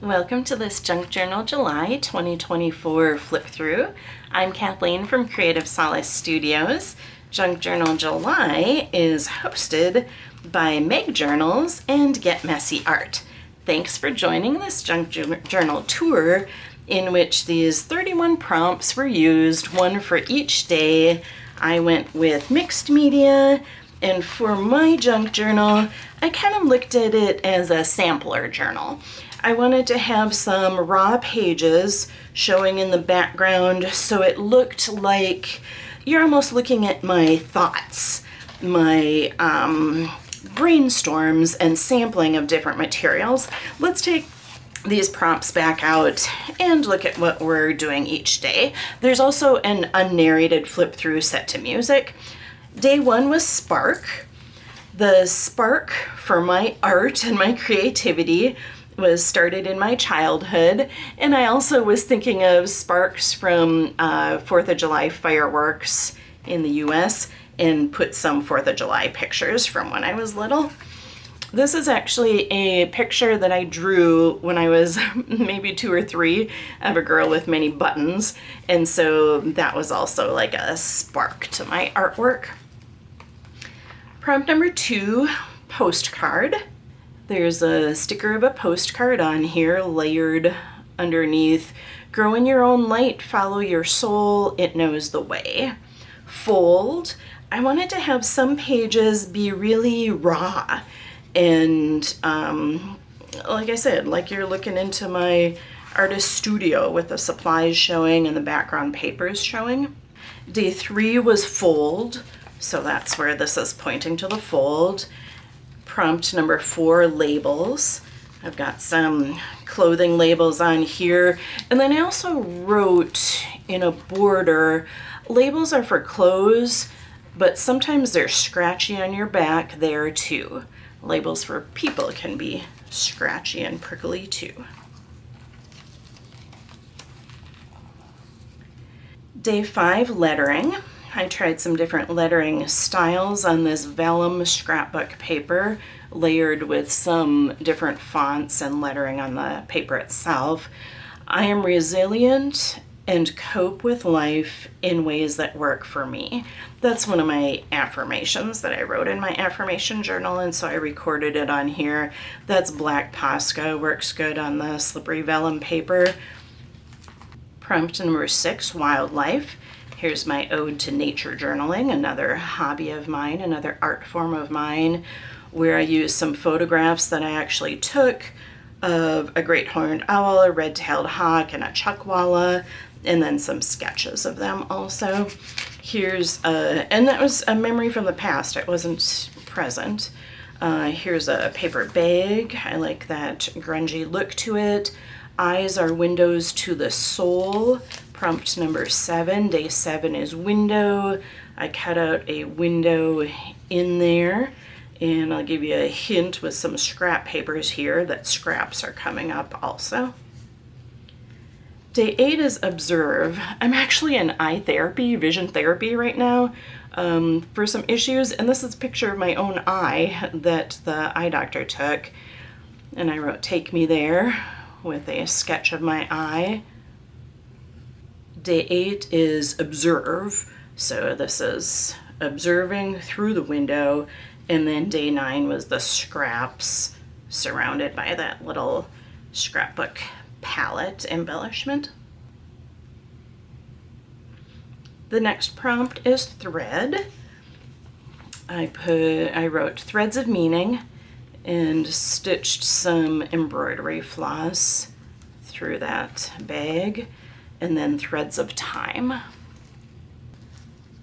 Welcome to this Junk Journal July 2024 flip through. I'm Kathleen from Creative Solace Studios. Junk Journal July is hosted by Meg Journals and Get Messy Art. Thanks for joining this Junk Journal tour in which these 31 prompts were used, one for each day. I went with mixed media, and for my junk journal, I kind of looked at it as a sampler journal. I wanted to have some raw pages showing in the background so it looked like you're almost looking at my thoughts, my brainstorms and sampling of different materials. Let's take these prompts back out and look at what we're doing each day. There's also an unnarrated flip through set to music. Day one was spark. The spark for my art and my creativity was started in my childhood, and I also was thinking of sparks from 4th of July fireworks in the US and put some 4th of July pictures from when I was little. This is actually a picture that I drew when I was maybe 2 or 3 of a girl with many buttons, and so that was also like a spark to my artwork. Prompt number 2, postcard. There's a sticker of a postcard on here layered underneath. Grow in your own light, follow your soul, it knows the way. Fold. I wanted to have some pages be really raw and like I said, like you're looking into my artist studio with the supplies showing and the background papers showing. Day 3 was fold, so that's where this is pointing to the fold. Prompt number 4, labels. I've got some clothing labels on here, and then I also wrote in a border, labels are for clothes, but sometimes they're scratchy on your back there too. Labels for people can be scratchy and prickly too. Day 5, lettering. I tried some different lettering styles on this vellum scrapbook paper, layered with some different fonts and lettering on the paper itself. I am resilient and cope with life in ways that work for me. That's one of my affirmations that I wrote in my affirmation journal, and so I recorded it on here. That's black Posca, works good on the slippery vellum paper. Prompt number 6, wildlife. Here's my ode to nature journaling, another hobby of mine, another art form of mine, where I use some photographs that I actually took of a great horned owl, a red-tailed hawk, and a chuckwalla, and then some sketches of them also. Here's and that was a memory from the past, it wasn't present. Here's a paper bag. I like that grungy look to it. Eyes are windows to the soul. Prompt number 7, day 7 is window. I cut out a window in there, and I'll give you a hint with some scrap papers here that scraps are coming up also. Day 8 is observe. I'm actually in eye therapy, vision therapy right now for some issues, and this is a picture of my own eye that the eye doctor took, and I wrote "Take me there" with a sketch of my eye. Day 8 is observe, so this is observing through the window, and then day 9 was the scraps surrounded by that little scrapbook palette embellishment. The next prompt is thread. I wrote threads of meaning and stitched some embroidery floss through that bag, and then threads of time.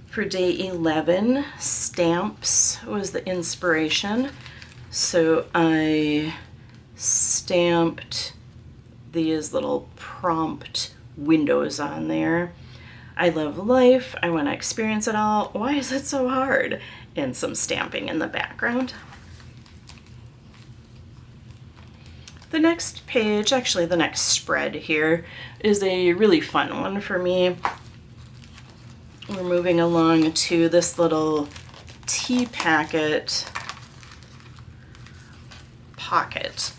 For day 11, stamps was the inspiration. So I stamped these little prompt windows on there. I love life, I want to experience it all, why is it so hard? And some stamping in the background. The next page, actually the next spread here, is a really fun one for me. We're moving along to this little tea packet pocket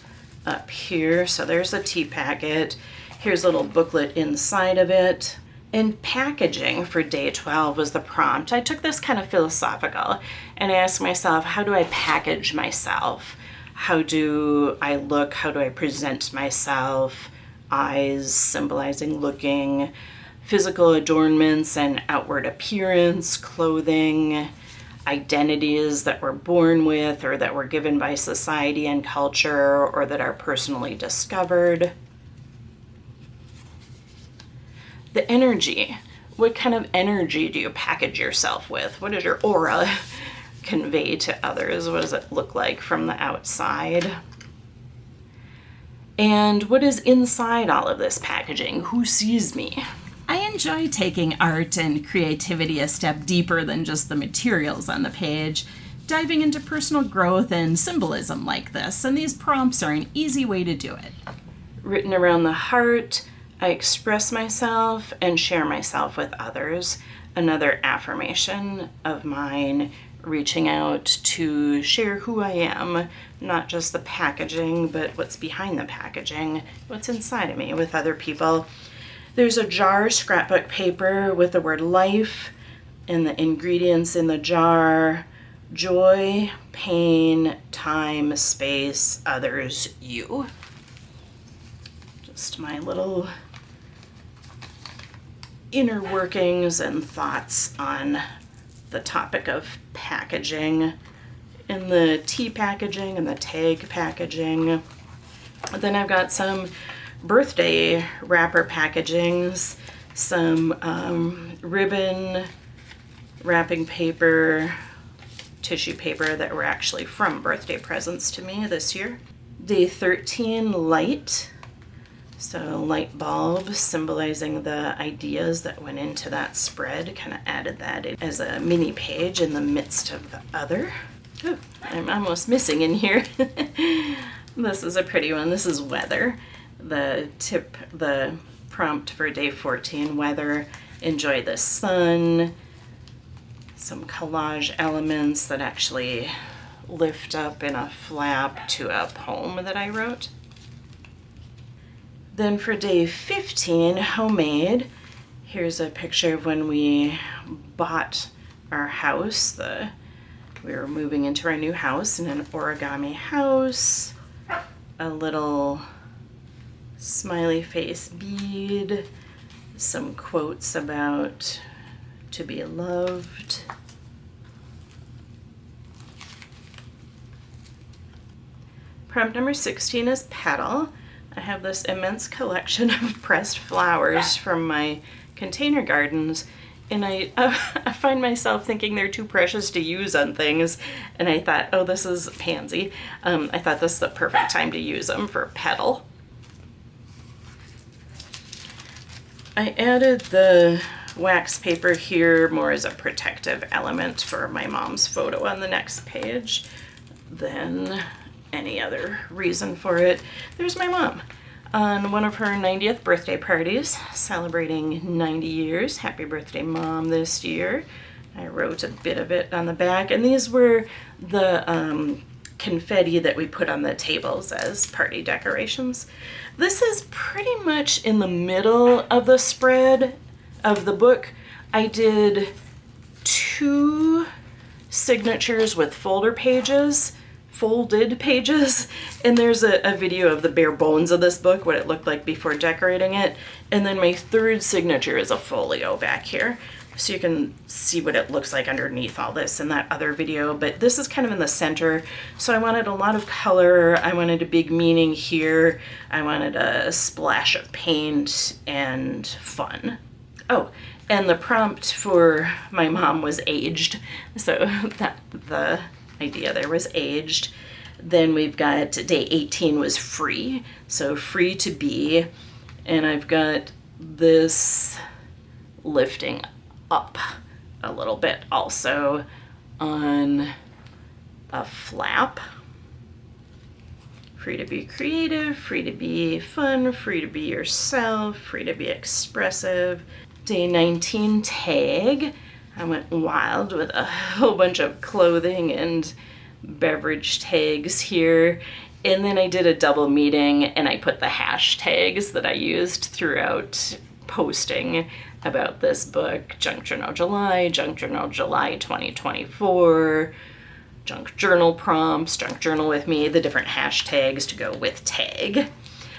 up here. So there's the tea packet. Here's a little booklet inside of it. And packaging for day 12 was the prompt. I took this kind of philosophical and asked myself, how do I package myself? How do I look? How do I present myself? Eyes symbolizing looking, physical adornments and outward appearance, clothing, identities that we're born with or that were given by society and culture or that are personally discovered. The energy. What kind of energy do you package yourself with? What does your aura convey to others? What does it look like from the outside? And what is inside all of this packaging? Who sees me? I enjoy taking art and creativity a step deeper than just the materials on the page, diving into personal growth and symbolism like this, and these prompts are an easy way to do it. Written around the heart, I express myself and share myself with others. Another affirmation of mine, reaching out to share who I am, not just the packaging, but what's behind the packaging, what's inside of me with other people. There's a jar scrapbook paper with the word life and the ingredients in the jar: joy, pain, time, space, others, you. Just my little inner workings and thoughts on the topic of packaging in the tea packaging and the tag packaging. Then I've got some birthday wrapper packagings, some ribbon, wrapping paper, tissue paper that were actually from birthday presents to me this year. Day 13, light. So light bulb, symbolizing the ideas that went into that spread, kind of added that in as a mini page in the midst of the other. Oh, I'm almost missing in here. This is a pretty one. This is weather. The prompt for day 14, weather, enjoy the sun. Some collage elements that actually lift up in a flap to a poem that I wrote. Then for day 15, homemade, here's a picture of when we bought our house. We were moving into our new house in an origami house. A little smiley face bead, some quotes about to be loved. Prompt number 16 is petal. I have this immense collection of pressed flowers from my container gardens, and I find myself thinking they're too precious to use on things, and I thought, oh, this is pansy. I thought this is the perfect time to use them for petal. I added the wax paper here more as a protective element for my mom's photo on the next page than any other reason for it. There's my mom on one of her 90th birthday parties, celebrating 90 years. Happy birthday, Mom, this year. I wrote a bit of it on the back, and these were the confetti that we put on the tables as party decorations. This is pretty much in the middle of the spread of the book. I did 2 signatures with folded pages, and there's a video of the bare bones of this book, what it looked like before decorating it, and then my 3rd signature is a folio back here, so you can see what it looks like underneath all this in that other video, but this is kind of in the center, so I wanted a lot of color, I wanted a big meaning here, I wanted a splash of paint and fun. Oh, and the prompt for my mom was aged, so that the idea there was aged. Then we've got day 18 was free, so free to be, and I've got this lifting up a little bit also on a flap. Free to be creative, free to be fun, free to be yourself, free to be expressive. Day 19 tag. I went wild with a whole bunch of clothing and beverage tags here, And then I did a double meeting and I put the hashtags that I used throughout posting about this book: Junk Journal July 2024, Junk Journal prompts, Junk Journal with me, the different hashtags to go with tag.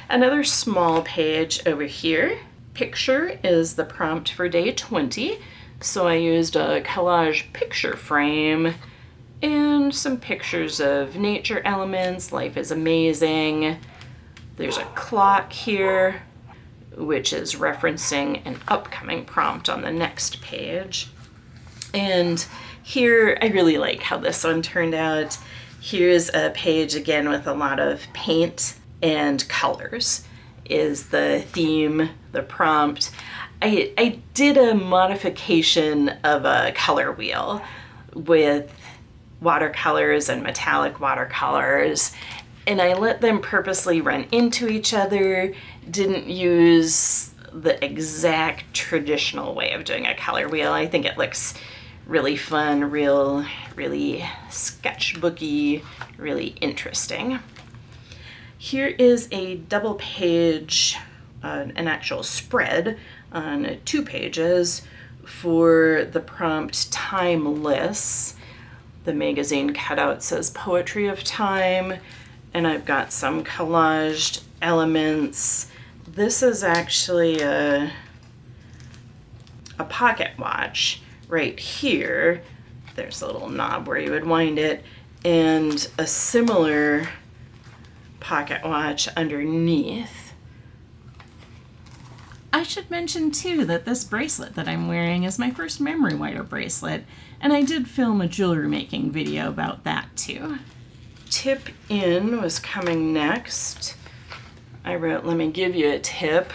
Another small page over here, picture, is the prompt for day 20. So I used a collage picture frame and some pictures of nature elements. Life is amazing. There's a clock here, which is referencing an upcoming prompt on the next page. And here, I really like how this one turned out. Here's a page again with a lot of paint and colors is the theme, the prompt. I did a modification of a color wheel with watercolors and metallic watercolors, and I let them purposely run into each other. Didn't use the exact traditional way of doing a color wheel. I think it looks really fun, really sketchbooky, really interesting. Here is a double page, an actual spread on 2 pages for the prompt Timeless. The magazine cutout says Poetry of Time, and I've got some collaged elements. This is actually a pocket watch right here. There's a little knob where you would wind it, and a similar pocket watch underneath. I should mention too that this bracelet that I'm wearing is my first memory wire bracelet, and I did film a jewelry making video about that too. Tip in was coming next. I wrote, let me give you a tip,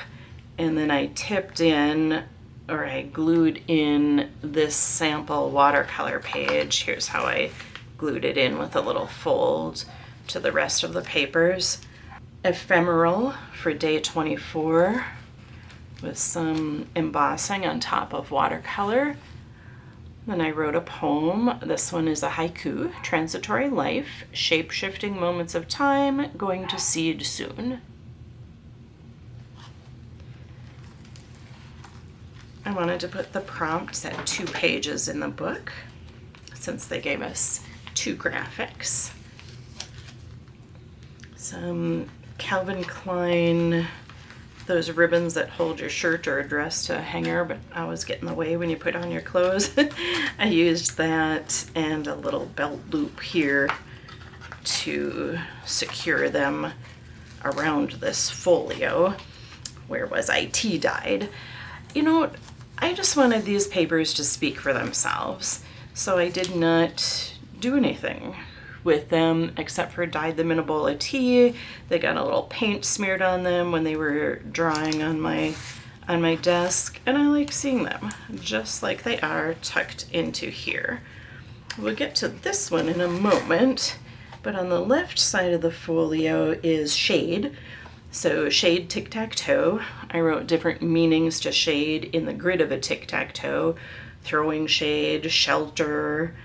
and then I tipped in, or I glued in this sample watercolor page. Here's how I glued it in with a little fold to the rest of the papers. Ephemeral for day 24 with some embossing on top of watercolor. Then I wrote a poem. This one is a haiku: transitory life, shape-shifting moments of time, going to seed soon. I wanted to put the prompts at 2 pages in the book since they gave us 2 graphics. Some Calvin Klein, those ribbons that hold your shirt or a dress to a hanger but always get in the way when you put on your clothes. I used that and a little belt loop here to secure them around this folio. Where was I? Tea dyed. You know, I just wanted these papers to speak for themselves, so I did not do anything with them except for dyed them in a bowl of tea. They got a little paint smeared on them when they were drying on my desk, and I like seeing them just like they are tucked into here. We'll get to this one in a moment, but on the left side of the folio is shade. So shade tic-tac-toe. I wrote different meanings to shade in the grid of a tic-tac-toe: throwing shade, shelter,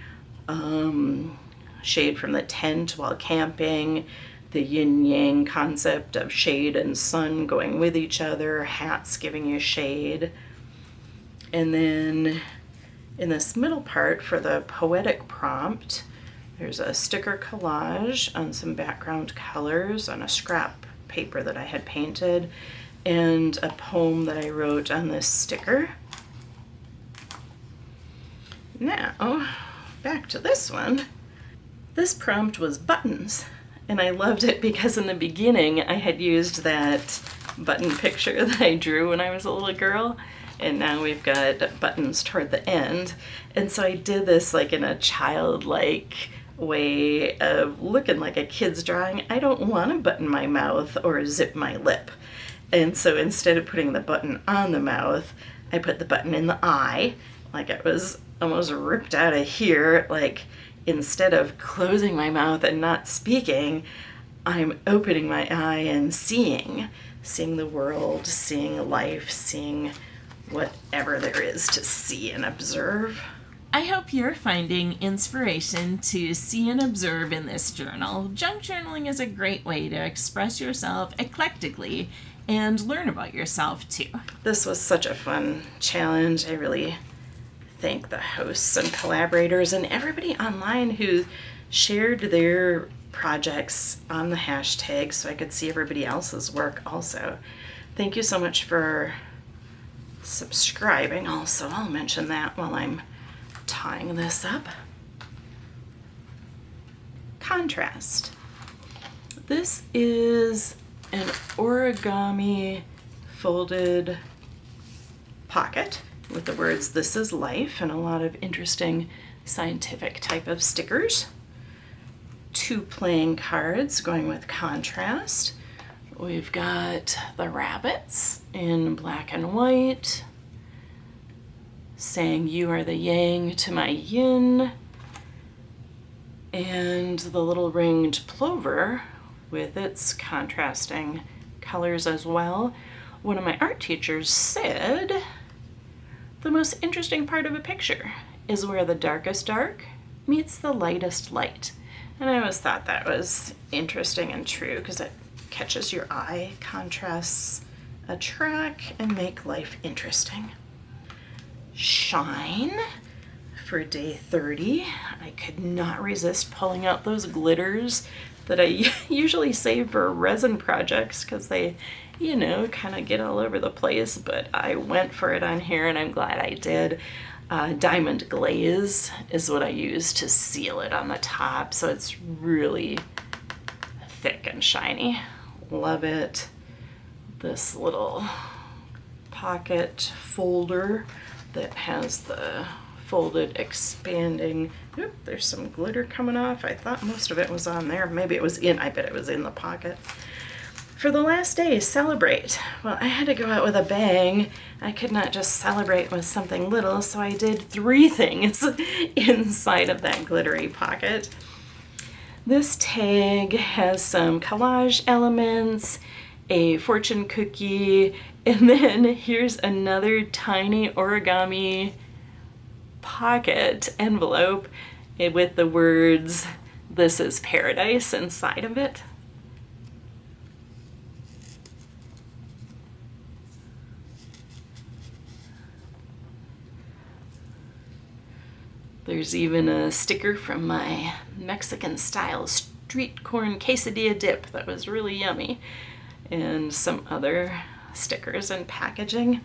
shade from the tent while camping, the yin-yang concept of shade and sun going with each other, hats giving you shade. And then in this middle part for the poetic prompt, there's a sticker collage on some background colors on a scrap paper that I had painted, and a poem that I wrote on this sticker. Now, back to this one. This prompt was buttons, and I loved it because in the beginning I had used that button picture that I drew when I was a little girl, and now we've got buttons toward the end. And so I did this like in a childlike way of looking like a kid's drawing. I don't want to button my mouth or zip my lip. And so instead of putting the button on the mouth, I put the button in the eye, like it was almost ripped out of here. Like, instead of closing my mouth and not speaking, I'm opening my eye and seeing the world, seeing life, seeing whatever there is to see and observe. I hope you're finding inspiration to see and observe in this journal. Junk journaling is a great way to express yourself eclectically and learn about yourself too. This was such a fun challenge. I really thank the hosts and collaborators and everybody online who shared their projects on the hashtag so I could see everybody else's work also. Thank you so much for subscribing also. I'll mention that while I'm tying this up. Contrast. This is an origami folded pocket with the words "This is life" and a lot of interesting scientific type of stickers. 2 playing cards going with contrast. We've got the rabbits in black and white, saying "You are the yang to my yin," and the little ringed plover with its contrasting colors as well. One of my art teachers said the most interesting part of a picture is where the darkest dark meets the lightest light. And I always thought that was interesting and true because it catches your eye, contrasts attract, and make life interesting. Shine for day 30. I could not resist pulling out those glitters that I usually save for resin projects because they, you know, kind of get all over the place, but I went for it on here and I'm glad I did. Diamond glaze is what I use to seal it on the top, so it's really thick and shiny. Love it. This little pocket folder that has the folded expanding. Oop, there's some glitter coming off. I thought most of it was on there. Maybe it was in, I bet it was in the pocket. For the last day, celebrate. Well, I had to go out with a bang. I could not just celebrate with something little, so I did 3 things inside of that glittery pocket. This tag has some collage elements, a fortune cookie, and then here's another tiny origami pocket envelope with the words "This is paradise" inside of it. There's even a sticker from my Mexican style street corn quesadilla dip that was really yummy, and some other stickers and packaging.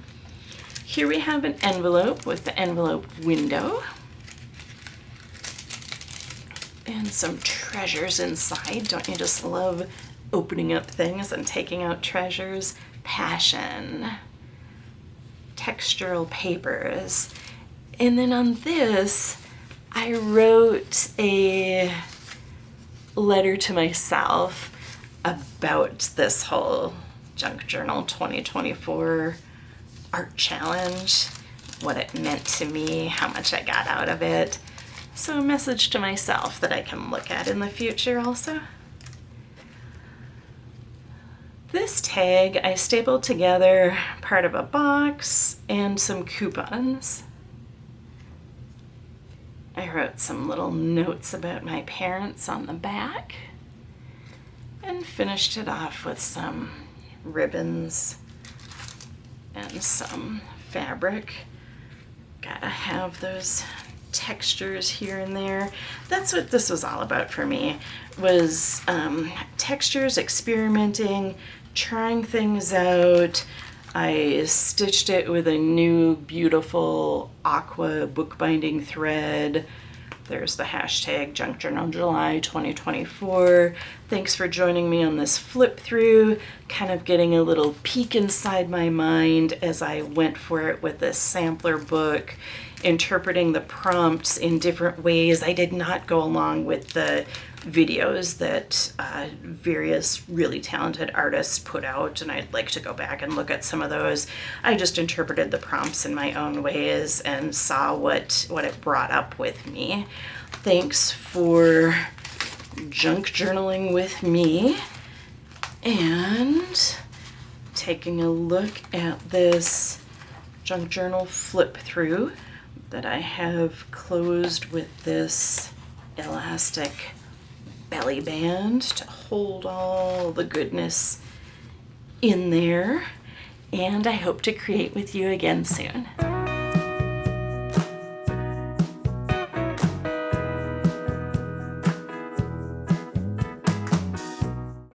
Here we have an envelope with the envelope window and some treasures inside. Don't you just love opening up things and taking out treasures? Passion, textural papers. And then on this, I wrote a letter to myself about this whole Junk Journal 2024 art challenge, what it meant to me, how much I got out of it. So a message to myself that I can look at in the future also. This tag I stapled together part of a box and some coupons. I wrote some little notes about my parents on the back and finished it off with some ribbons and some fabric. Gotta have those textures here and there. That's what this was all about for me, was textures, experimenting, trying things out. I stitched it with a new beautiful aqua bookbinding thread. There's the hashtag Junk Journal July 2024. Thanks for joining me on this flip through, kind of getting a little peek inside my mind as I went for it with this sampler book, interpreting the prompts in different ways. I did not go along with the videos that various really talented artists put out, and I'd like to go back and look at some of those. I just interpreted the prompts in my own ways and saw what it brought up with me. Thanks for junk journaling with me and taking a look at this junk journal flip through that I have closed with this elastic belly band to hold all the goodness in there. And I hope to create with you again soon.